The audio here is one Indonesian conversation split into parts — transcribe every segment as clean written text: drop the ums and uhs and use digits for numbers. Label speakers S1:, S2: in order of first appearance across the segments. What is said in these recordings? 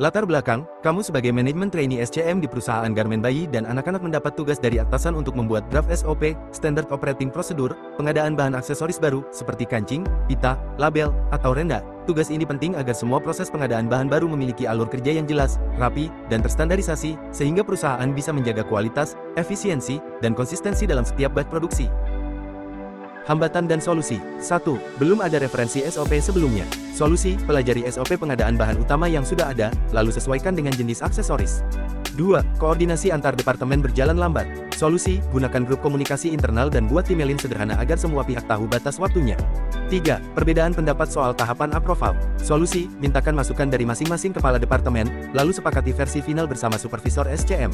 S1: Latar belakang, kamu sebagai manajemen trainee SCM di perusahaan garmen bayi dan anak-anak mendapat tugas dari atasan untuk membuat draft SOP, Standard Operating Procedure, pengadaan bahan aksesoris baru, seperti kancing, pita, label, atau renda. Tugas ini penting agar semua proses pengadaan bahan baru memiliki alur kerja yang jelas, rapi, dan terstandarisasi, sehingga perusahaan bisa menjaga kualitas, efisiensi, dan konsistensi dalam setiap batch produksi. Hambatan dan solusi. 1. Belum ada referensi SOP sebelumnya. Solusi, pelajari SOP pengadaan bahan utama yang sudah ada, lalu sesuaikan dengan jenis aksesoris. 2. Koordinasi antar departemen berjalan lambat. Solusi, gunakan grup komunikasi internal dan buat emailin sederhana agar semua pihak tahu batas waktunya. 3. Perbedaan pendapat soal tahapan approval. Solusi, mintakan masukan dari masing-masing kepala departemen, lalu sepakati versi final bersama supervisor SCM.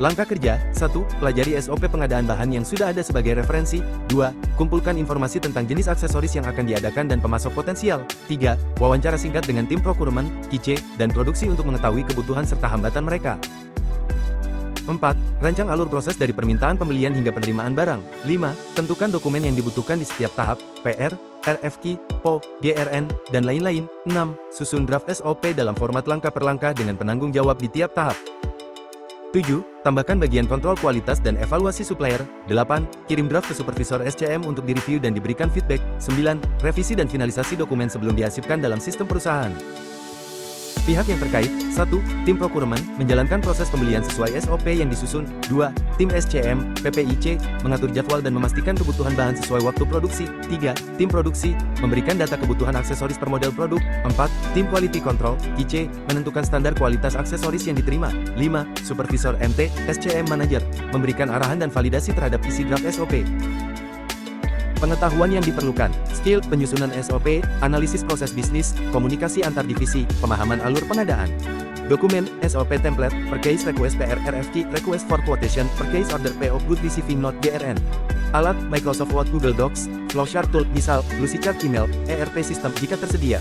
S1: Langkah kerja. 1. Pelajari SOP pengadaan bahan yang sudah ada sebagai referensi. 2. Kumpulkan informasi tentang jenis aksesoris yang akan diadakan dan pemasok potensial. 3. Wawancara singkat dengan tim procurement, QC, dan produksi untuk mengetahui kebutuhan serta hambatan mereka. 4. Rancang alur proses dari permintaan pembelian hingga penerimaan barang. 5. Tentukan dokumen yang dibutuhkan di setiap tahap, PR, RFQ, PO, GRN, dan lain-lain. 6. Susun draft SOP dalam format langkah per langkah dengan penanggung jawab di tiap tahap. 7. Tambahkan bagian kontrol kualitas dan evaluasi supplier. 8. Kirim draft ke supervisor SCM untuk direview dan diberikan feedback. 9. Revisi dan finalisasi dokumen sebelum diarsipkan dalam sistem perusahaan. Pihak yang terkait. 1. Tim procurement, menjalankan proses pembelian sesuai SOP yang disusun. 2. Tim SCM, PPIC, mengatur jadwal dan memastikan kebutuhan bahan sesuai waktu produksi. 3. Tim produksi, memberikan data kebutuhan aksesoris per model produk. 4. Tim quality control, QC, menentukan standar kualitas aksesoris yang diterima. 5. Supervisor MT, SCM manager, memberikan arahan dan validasi terhadap isi draft SOP. Pengetahuan yang diperlukan, skill penyusunan SOP, analisis proses bisnis, komunikasi antar divisi, pemahaman alur pengadaan. Dokumen, SOP template, purchase request PR RFQ, request for quotation, purchase order PO, good receiving note GRN. Alat, Microsoft Word, Google Docs, flowchart tool, misal, Lucidchart email, ERP system jika tersedia.